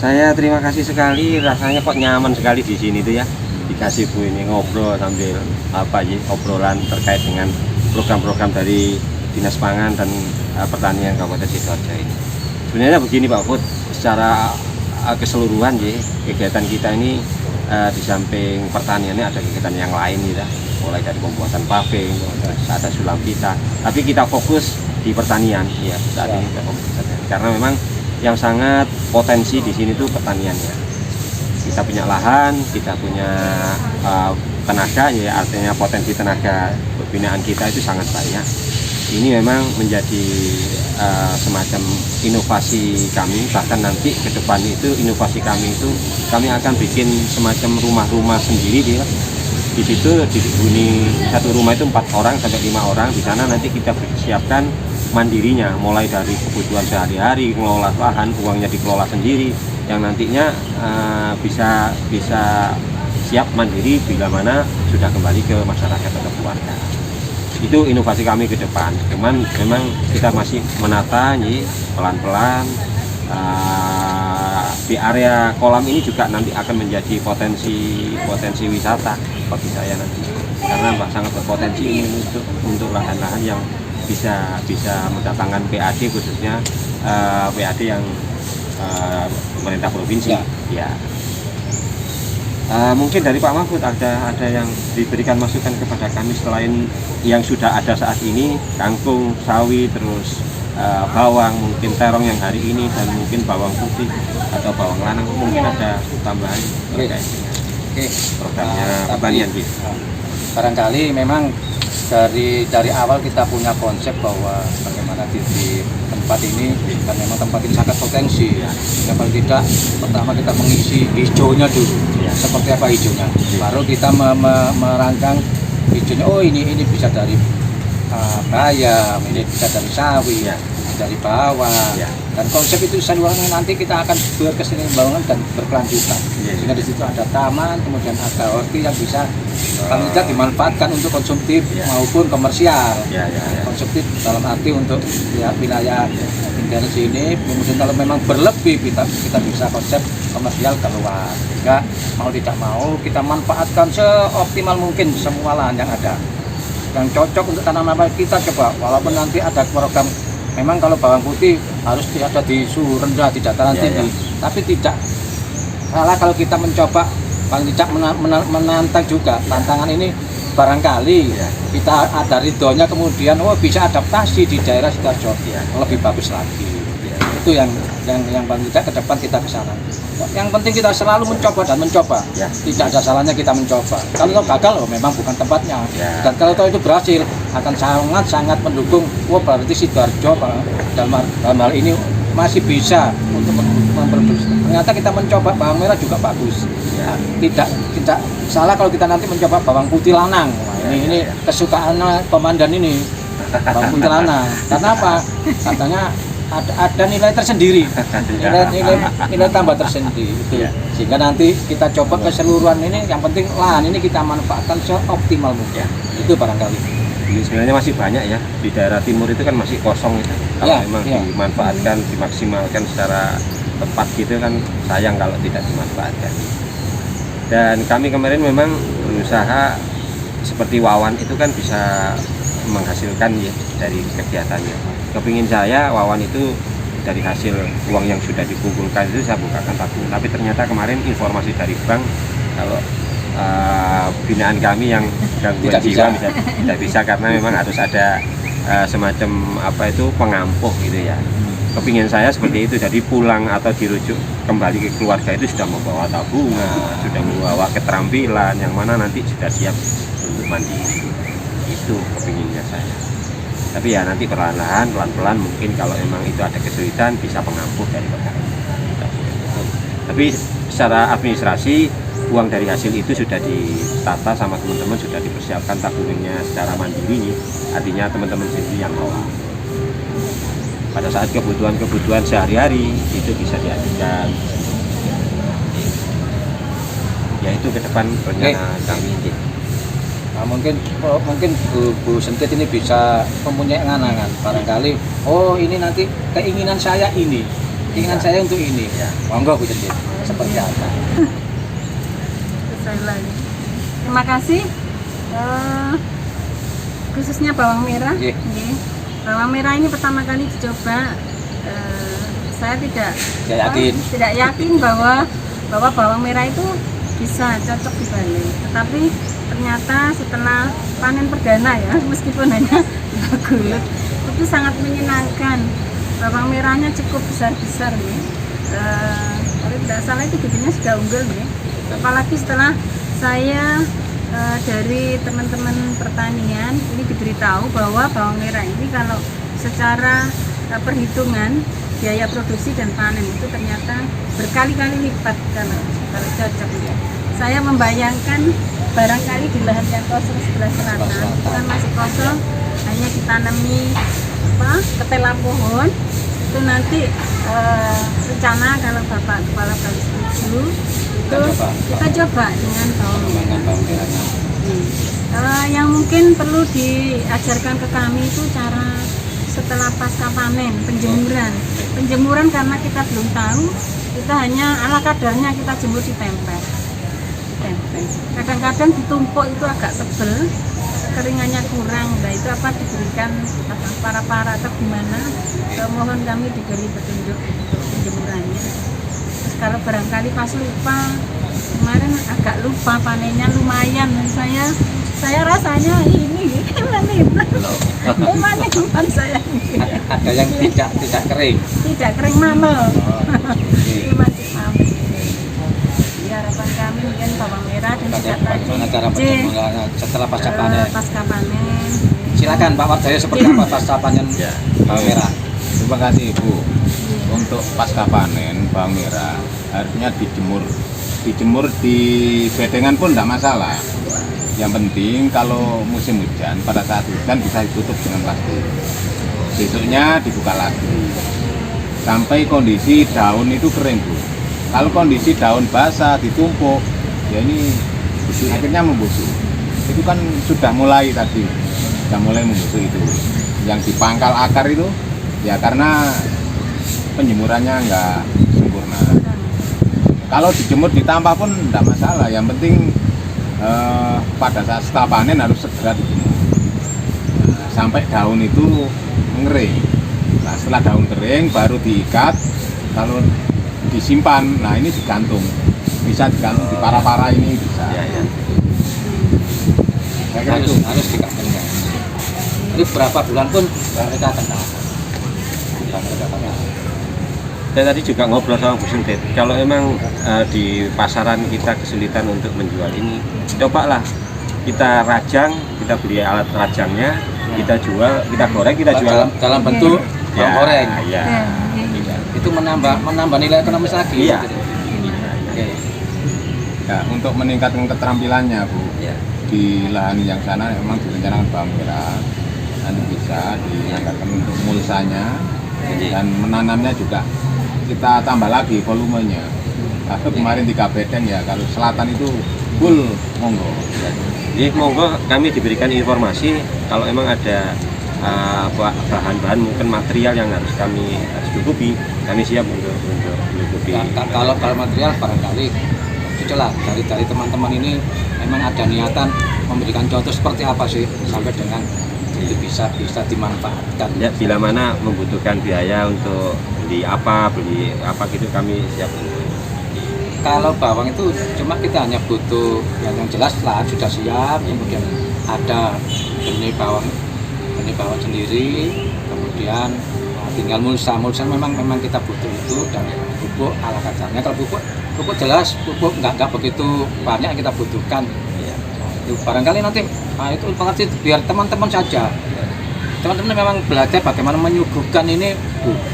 Saya terima kasih sekali, rasanya kok nyaman sekali di sini tuh ya. Dikasih Bu ini ngobrol sambil obrolan terkait dengan program-program dari Dinas Pangan dan Pertanian Kabupaten Sidoarjo ini. Sebenarnya begini Pak Put, secara keseluruhan ya, kegiatan kita ini di samping pertaniannya ada kegiatan yang lain ya, mulai dari pembuatan paving, ada sulam kita. Tapi kita fokus di pertanian ya saat ini karena memang yang sangat potensi di sini tuh pertaniannya. Kita punya lahan, kita punya tenaga ya, artinya potensi tenaga pembinaan kita itu sangat banyak. Ini memang menjadi semacam inovasi kami, bahkan nanti ke depan itu inovasi kami itu kami akan bikin semacam rumah-rumah sendiri dia. Di situ dihuni satu rumah itu 4 orang sampai 5 orang. Di sana nanti kita siapkan mandirinya, mulai dari kebutuhan sehari-hari, mengelola lahan, uangnya dikelola sendiri, yang nantinya bisa siap mandiri bila mana sudah kembali ke masyarakat atau keluarga. Itu inovasi kami ke depan. Cuman memang kita masih menata nih pelan-pelan. Di area kolam ini juga nanti akan menjadi potensi wisata bagi saya nanti, karena sangat berpotensi ini untuk lahan-lahan yang bisa mendatangkan PAD, khususnya PAD yang pemerintah provinsi ya. Mungkin dari Pak Mahfud ada yang diberikan masukan kepada kami selain yang sudah ada saat ini, kangkung, sawi, terus bawang, mungkin terong yang hari ini, dan mungkin bawang putih atau bawang lanang, mungkin ada tambahan terkait dengan programnya pertanian gitu. Barangkali memang dari awal kita punya konsep bahwa bagaimana di tempat ini kan memang tempat ini sangat potensi. Yang paling tidak pertama kita mengisi hijaunya dulu, seperti apa hijaunya, baru kita merancang hijaunya. Oh ini bisa dari bayam, ini bisa dari sawi, dari bawang, dan konsep itu seluruhnya nanti kita akan berkesinambungan dan berkelanjutan. Sehingga di situ ada taman, kemudian ada horti yang bisa paling tidak dimanfaatkan untuk konsumtif maupun komersial. Konsumtif dalam arti untuk wilayah tinggal di sini, kemudian kalau memang berlebih kita bisa konsep komersial keluar. Sehingga mau tidak mau kita manfaatkan seoptimal mungkin semua lahan yang ada. Yang cocok untuk tanaman apa kita coba, walaupun nanti ada program memang kalau bawang putih harus ada di suhu rendah, di dataran tinggi, tapi tidak salah kalau kita mencoba paling tidak menantang juga tantangan ini. Barangkali kita ada ridhonya, kemudian bisa adaptasi di daerah Sidoarjo lebih bagus lagi. Itu yang paling tidak ke depan kita ke sana. Yang penting kita selalu mencoba dan mencoba. Tidak ada salahnya kita mencoba. Kalau gagal, memang bukan tempatnya. Dan kalau itu berhasil, akan sangat mendukung. Berarti Sidoarjo dalam hal ini masih bisa untuk memproduksi. Ternyata kita mencoba bawang merah juga bagus. Tidak salah kalau kita nanti mencoba bawang putih lanang. Ini kesukaan komandan ini, bawang putih lanang. Karena apa? Katanya ada nilai tersendiri, nilai tambah tersendiri itu. Sehingga nanti kita coba keseluruhan ini, yang penting lahan ini kita manfaatkan seoptimal mungkin. Itu barangkali. Ini sebenarnya masih banyak ya, di daerah timur itu kan masih kosong itu. Kalau memang dimanfaatkan, dimaksimalkan secara tepat gitu kan, sayang kalau tidak dimanfaatkan. Dan kami kemarin memang berusaha seperti Wawan itu kan bisa menghasilkan ya dari kegiatannya. Kepingin saya Wawan itu dari hasil uang yang sudah dikumpulkan itu saya bukakan tabung, tapi ternyata kemarin informasi dari bank kalau binaan kami yang gangguan jiwa tidak bisa karena memang harus ada semacam pengampuh gitu ya. Kepingin saya seperti itu, jadi pulang atau dirujuk kembali ke keluarga itu sudah membawa tabungan, sudah membawa keterampilan yang mana nanti sudah siap untuk mandiri. Itu kepinginnya saya. Tapi ya nanti perlahan-lahan, pelan-pelan mungkin kalau memang itu ada kesulitan bisa pengampuh dari perkara itu. Tapi secara administrasi uang dari hasil itu sudah ditata sama teman-teman, sudah dipersiapkan tabungannya secara mandiri. Artinya teman-teman sendiri yang kelola. Pada saat kebutuhan sehari-hari itu bisa diajukan. Ya itu ke depan rencana kami. Nah, mungkin Bu Sentit ini bisa mempunyai angan-angan barangkali. Oh ini nanti keinginan saya ini. keinginan saya untuk ini. Monggo Bu Cendit, seperti apa? Saya lagi. Terima kasih. Khususnya bawang merah. Nggih. Nggih. Bawang merah ini pertama kali dicoba. Saya tidak tidak yakin bahwa bawang merah itu bisa cocok di Bali. Tetapi ternyata setelah panen perdana ya, meskipun hanya 2 gulut, itu sangat menyenangkan. Bawang merahnya cukup besar-besar nih. Kalau tidak salah itu bijinya sudah unggul nih. Apalagi setelah saya dari teman-teman pertanian ini diberitahu bahwa bawang merah ini kalau secara perhitungan biaya produksi dan panen itu ternyata berkali-kali lipat kalau cocok. Saya membayangkan barangkali di lahan yang kosong sebelah selatan itu kan masih kosong, hanya ditanami ketela pohon. Itu nanti rencana kalau Bapak Kepala Bali setuju itu kita coba dengan bawang merah. Yang mungkin perlu diajarkan ke kami itu cara setelah pasca panen, penjemuran karena kita belum tahu, kita hanya ala kadarnya kita jemur di tempe. Kadang-kadang ditumpuk itu agak tebel, keringannya kurang, nah itu apa diberikan para atau gimana, mohon kami diberi petunjuk untuk penjemurannya. Terus kalau barangkali pas lupa, kemarin agak lupa panennya lumayan, saya rasanya ini maniman saya. Ada yang tidak kering. Tidak kering mamel. Ini masih mamel. Ya, harapan kami mungkin bawang merah dan juga bagaimana cara penjemurannya setelah pasca panen? Pasca panen. Silakan Pak Wardoyo, seperti apa pasca panen bawang merah? Terima kasih Ibu. Untuk pasca panen bawang merah harusnya dijemur di bedengan pun tidak masalah. Yang penting kalau musim hujan, pada saat hujan bisa ditutup dengan plastik. Besoknya dibuka lagi sampai kondisi daun itu kering Bu. Kalau kondisi daun basah ditumpuk, ya ini akhirnya membusuk. Itu kan sudah mulai membusuk itu. Yang dipangkal akar itu ya karena penjemurannya nggak sempurna. Kalau dijemur ditambah pun tidak masalah. Yang penting pada saat setelah panen harus segera dijemur sampai daun itu mengering. Nah, setelah daun kering baru diikat, kalau disimpan, nah ini digantung, bisa digantung di para ini bisa. Harus digantung. Ini berapa bulan pun mereka akan tahu. Saya tadi juga ngobrol sama Bu Cendit, kalau emang di pasaran kita kesulitan untuk menjual ini, cobalah kita rajang, kita beli alat rajangnya, kita jual, kita goreng, kita jual dalam bentuk goreng. Ya. Itu menambah nilai ekonomis lagi. Iya. Ya, untuk meningkatkan keterampilannya Bu, di lahan yang sana memang direncanakan bawang merah, nanti bisa dianggarkan untuk mulsanya dan menanamnya juga kita tambah lagi volumenya. Tapi kemarin 3 bedeng ya, kalau selatan itu full monggo. Jadi monggo kami diberikan informasi kalau emang ada bahan-bahan mungkin material yang harus cukupi, kami siap untuk menutupi. Kalau material barangkali itulah dari teman-teman ini memang ada niatan memberikan contoh seperti apa sih sampai dengan itu bisa dimanfaatkan. Ya, bila mana membutuhkan biaya untuk beli apa gitu kami siap untuk. Kalau bawang itu cuma kita hanya butuh yang jelas lahan sudah siap, kemudian ada benih bawang sendiri, kemudian tinggal mulsa memang kita butuh itu, dan pupuk ala kadarnya. Kalau pupuk jelas pupuk nggak begitu banyak yang kita butuhkan. Itu barangkali nanti itu pengerti biar teman-teman saja. Teman-teman memang belajar bagaimana menyuguhkan ini.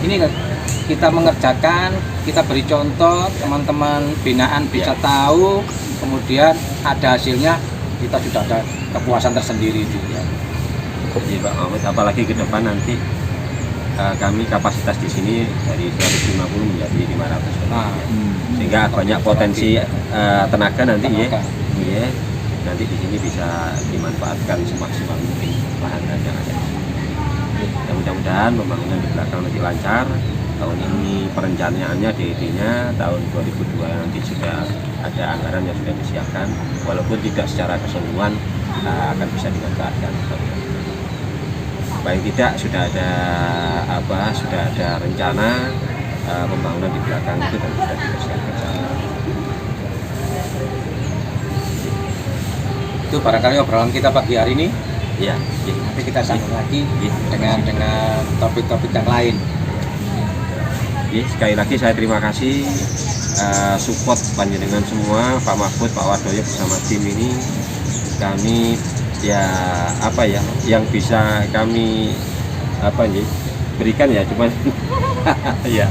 Ini kita mengerjakan, kita beri contoh, teman-teman binaan bisa tahu, kemudian ada hasilnya, kita sudah ada kepuasan tersendiri itu ya. Iya Pak Mahmud, apalagi ke depan nanti kami kapasitas di sini dari 150 menjadi 500 sehingga banyak potensi tenaga nanti ya. Nanti di sini bisa dimanfaatkan semaksimal mungkin lahan yang ada. Ya, mudah-mudahan pembangunan di belakang nanti lancar tahun ini perencanaannya DED-nya tahun 2002 nanti sudah ada anggaran yang sudah disiapkan, walaupun tidak secara keseluruhan akan bisa dimanfaatkan. Paling tidak sudah ada rencana pembangunan di belakang itu dan sudah dipersiapkan. Itu barangkali obrolan kita pagi hari ini. Ya, Nanti kita sambung lagi ya, dengan topik-topik yang lain. ya, sekali lagi saya terima kasih support panjenengan semua, Pak Mahfud, Pak Wardoyo bersama tim ini. Kami ya yang bisa kami berikan ya cuma ya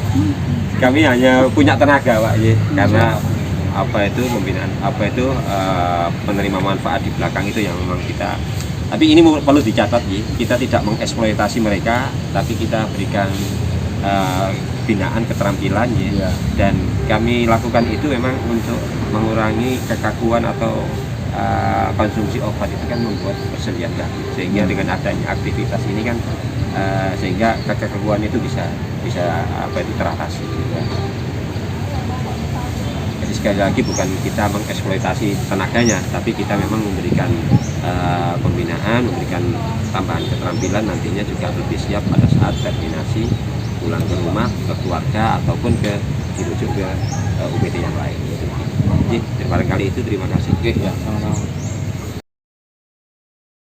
kami hanya punya tenaga Pak ya, karena pembinaan penerima manfaat di belakang itu yang memang kita, tapi ini perlu dicatat ya, kita tidak mengeksploitasi mereka, tapi kita berikan binaan keterampilan ya. Dan kami lakukan itu memang untuk mengurangi kekakuan atau konsumsi obat itu kan membuat persediaan lagi, sehingga dengan adanya aktivitas ini kan sehingga kekakuan itu bisa teratasi. Jadi sekali lagi bukan kita mengeksploitasi tenaganya, tapi kita memang memberikan pembinaan, memberikan tambahan keterampilan, nantinya juga lebih siap pada saat terminasi pulang ke rumah, ke keluarga, ataupun dirujuk ke UPT yang lain. Jadi barangkali itu, terima kasih. Oke, ya, sama-sama.